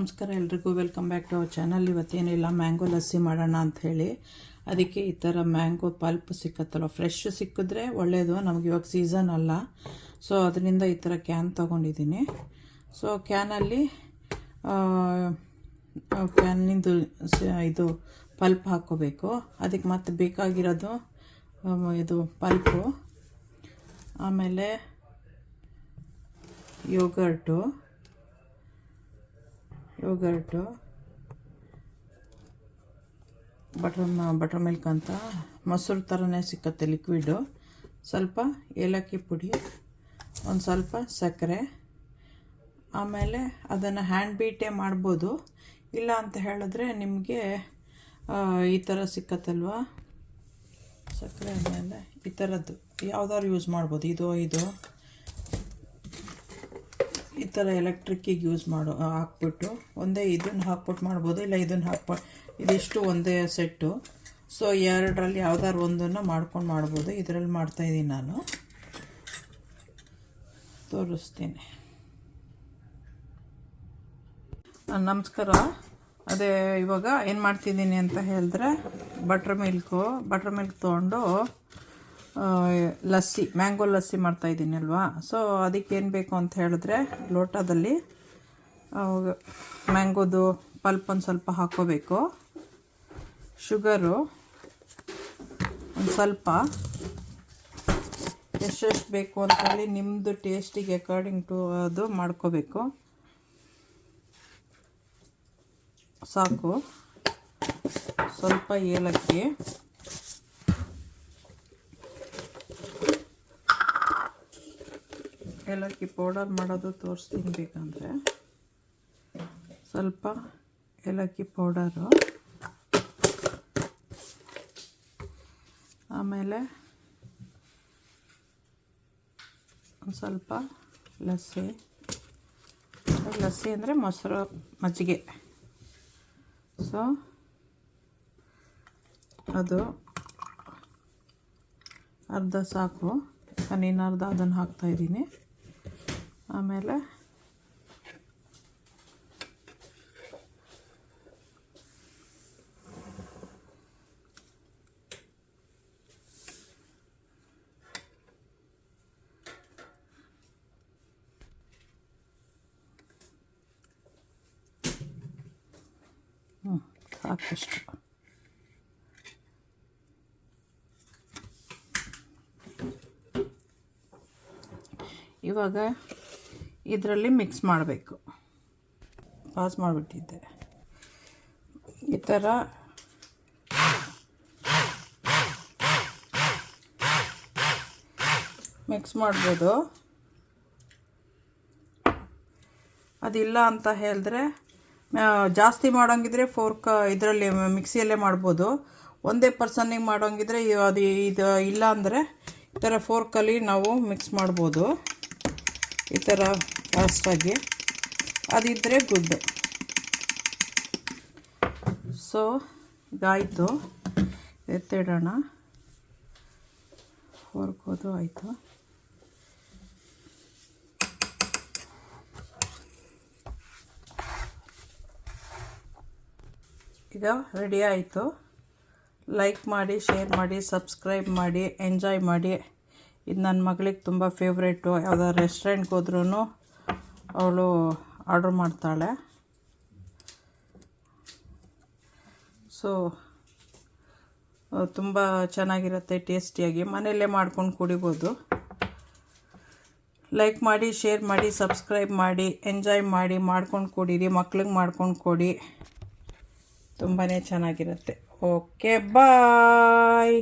ನಮಸ್ಕಾರ ಎಲ್ರಿಗೂ, welcome back to our channel. ಇವತ್ತೇನಿಲ್ಲ, ಮ್ಯಾಂಗೋ ಲಸ್ಸಿ ಮಾಡೋಣ ಅಂಥೇಳಿ. ಅದಕ್ಕೆ ಈ ಥರ ಮ್ಯಾಂಗೋ ಪಲ್ಪ್ ಸಿಕ್ಕತ್ತಲ್ಲ, ಫ್ರೆಶ್ ಸಿಕ್ಕಿದ್ರೆ ಒಳ್ಳೆಯದು. ನಮಗೆ ಇವಾಗ ಸೀಸನ್ ಅಲ್ಲ, ಸೊ ಅದರಿಂದ ಈ ಥರ ಕ್ಯಾನ್ ತೊಗೊಂಡಿದ್ದೀನಿ. ಸೊ ಕ್ಯಾನಲ್ಲಿ ಕ್ಯಾನಿಂದು ಇದು ಪಲ್ಪ್ ಹಾಕ್ಕೋಬೇಕು. ಅದಕ್ಕೆ ಮತ್ತೆ ಬೇಕಾಗಿರೋದು ಇದು ಪಲ್ಪು, ಆಮೇಲೆ ಯೋಗರ್ಟು, ಬಟರ್ ಮಿಲ್ಕ್ ಅಂತ ಮೊಸರು ಥರನೇ ಸಿಕ್ಕತ್ತೆ ಲಿಕ್ವಿಡು, ಸ್ವಲ್ಪ ಏಲಕ್ಕಿ ಪುಡಿ, ಒಂದು ಸ್ವಲ್ಪ ಸಕ್ಕರೆ. ಆಮೇಲೆ ಅದನ್ನು ಹ್ಯಾಂಡ್ ಬೀಟೇ ಮಾಡ್ಬೋದು, ಇಲ್ಲ ಅಂತ ಹೇಳಿದ್ರೆ ನಿಮಗೆ ಈ ಥರ ಸಿಕ್ಕತ್ತಲ್ವ ಸಕ್ಕರೆ. ಆಮೇಲೆ ಈ ಥರದ್ದು ಯಾವ್ದಾದ್ರು ಯೂಸ್ ಮಾಡ್ಬೋದು. ಇದು ಈ ಥರ ಎಲೆಕ್ಟ್ರಿಕ್ಕಿಗೆ ಯೂಸ್ ಹಾಕ್ಬಿಟ್ಟು ಒಂದೇ ಇದನ್ನು ಹಾಕ್ಬಿಟ್ಟು ಮಾಡ್ಬೋದು, ಇಲ್ಲ ಇದನ್ನು ಇದಿಷ್ಟು ಒಂದೇ ಸೆಟ್ಟು. ಸೊ ಎರಡರಲ್ಲಿ ಯಾವ್ದಾದ್ರು ಒಂದನ್ನು ಮಾಡ್ಬೋದು. ಇದರಲ್ಲಿ ಮಾಡ್ತಾಯಿದ್ದೀನಿ, ನಾನು ತೋರಿಸ್ತೀನಿ. ನಮಸ್ಕಾರ. ಅದೇ ಇವಾಗ ಏನು ಮಾಡ್ತಿದ್ದೀನಿ ಅಂತ ಹೇಳಿದ್ರೆ, ಬಟರ್ ಮಿಲ್ಕ್ ತೊಗೊಂಡು ಲಸ್ಸಿ, ಮ್ಯಾಂಗೋ ಲಸ್ಸಿ ಮಾಡ್ತಾಯಿದ್ದೀನಿ ಅಲ್ವಾ. ಸೊ ಅದಕ್ಕೇನು ಬೇಕು ಅಂತ ಹೇಳಿದ್ರೆ, ಲೋಟದಲ್ಲಿ ಮ್ಯಾಂಗೋದು ಪಲ್ಪ್ ಒಂದು ಸ್ವಲ್ಪ ಹಾಕ್ಕೋಬೇಕು, ಶುಗರು ಒಂದು ಸ್ವಲ್ಪ, ಎಷ್ಟೆಷ್ಟು ಬೇಕು ಅಂತೇಳಿ ನಿಮ್ಮದು ಟೇಸ್ಟಿಗೆ ಅಕಾರ್ಡಿಂಗ್ ಟು ಅದು ಮಾಡ್ಕೋಬೇಕು, ಸಾಕು. ಸ್ವಲ್ಪ ಏಲಕ್ಕಿ ಪೌಡರ್ ಮಾಡೋದು ತೋರಿಸ್ತೀನಿ ಬೇಕಂದರೆ. ಸ್ವಲ್ಪ ಏಲಕ್ಕಿ ಪೌಡರು, ಆಮೇಲೆ ಒಂದು ಸ್ವಲ್ಪ ಲಸ್ಸಿ ಅಂದರೆ ಮೊಸರು, ಮಜ್ಜಿಗೆ. ಸೊ ಅದು ಅರ್ಧ ಸಾಕು, ನಾನು ಅರ್ಧ ಅದನ್ನು ಹಾಕ್ತಾಯಿದ್ದೀನಿ. ಆಮೇಲೆ ಸಾಕಷ್ಟು. ಇವಾಗ ಇದರಲ್ಲಿ ಮಿಕ್ಸ್ ಮಾಡಬೇಕು. ಪಾಸ್ ಮಾಡಿಬಿಟ್ಟಿದ್ದೆ. ಈ ಥರ ಮಿಕ್ಸ್ ಮಾಡ್ಬೋದು. ಅದಿಲ್ಲ ಅಂತ ಹೇಳಿದ್ರೆ, ಜಾಸ್ತಿ ಮಾಡೋಂಗಿದ್ರೆ ಫೋರ್ಕ್ ಇದರಲ್ಲಿ ಮಿಕ್ಸಿಯಲ್ಲೇ ಮಾಡ್ಬೋದು. ಒಂದೇ ಪರ್ಸನ್ನಿಗೆ ಮಾಡೋಂಗಿದ್ರೆ ಇದು ಇಲ್ಲ ಅಂದರೆ ಈ ಥರ ಫೋರ್ಕಲ್ಲಿ ನಾವು ಮಿಕ್ಸ್ ಮಾಡ್ಬೋದು, ಈ ಥರ ಫಾಸ್ಟಾಗಿ. ಅದಿದ್ದರೆ ಗುಡ್. ಸೊ ಇದಾಯಿತು, ಎತ್ತಿಡೋಣ. ಫೋರ್ಕೋದು ಆಯಿತು. ಈಗ ರೆಡಿ ಆಯಿತು. ಲೈಕ್ ಮಾಡಿ, ಶೇರ್ ಮಾಡಿ, ಸಬ್ಸ್ಕ್ರೈಬ್ ಮಾಡಿ, ಎಂಜಾಯ್ ಮಾಡಿ. ಇದು ನನ್ನ ಮಗಳಿಗೆ ತುಂಬ ಫೇವ್ರೇಟು. ಯಾವುದಾದ್ರು ರೆಸ್ಟೋರೆಂಟ್ಗೆ ಹೋದ್ರೂ ಅವಳು ಆರ್ಡ್ರ್ ಮಾಡ್ತಾಳೆ. ಸೊ ತುಂಬ ಚೆನ್ನಾಗಿರುತ್ತೆ, ಟೇಸ್ಟಿಯಾಗಿ. ಮನೆಯಲ್ಲೇ ಮಾಡ್ಕೊಂಡು ಕುಡಿಬೋದು. ಲೈಕ್ ಮಾಡಿ, ಶೇರ್ ಮಾಡಿ, ಸಬ್ಸ್ಕ್ರೈಬ್ ಮಾಡಿ, ಎಂಜಾಯ್ ಮಾಡಿ, ಮಾಡ್ಕೊಂಡು ಕುಡೀರಿ. ಮಕ್ಳಿಗೆ ಮಾಡ್ಕೊಂಡು ಕೊಡಿ, ತುಂಬಾ ಚೆನ್ನಾಗಿರುತ್ತೆ. ಓಕೆ, ಬಾಯ್.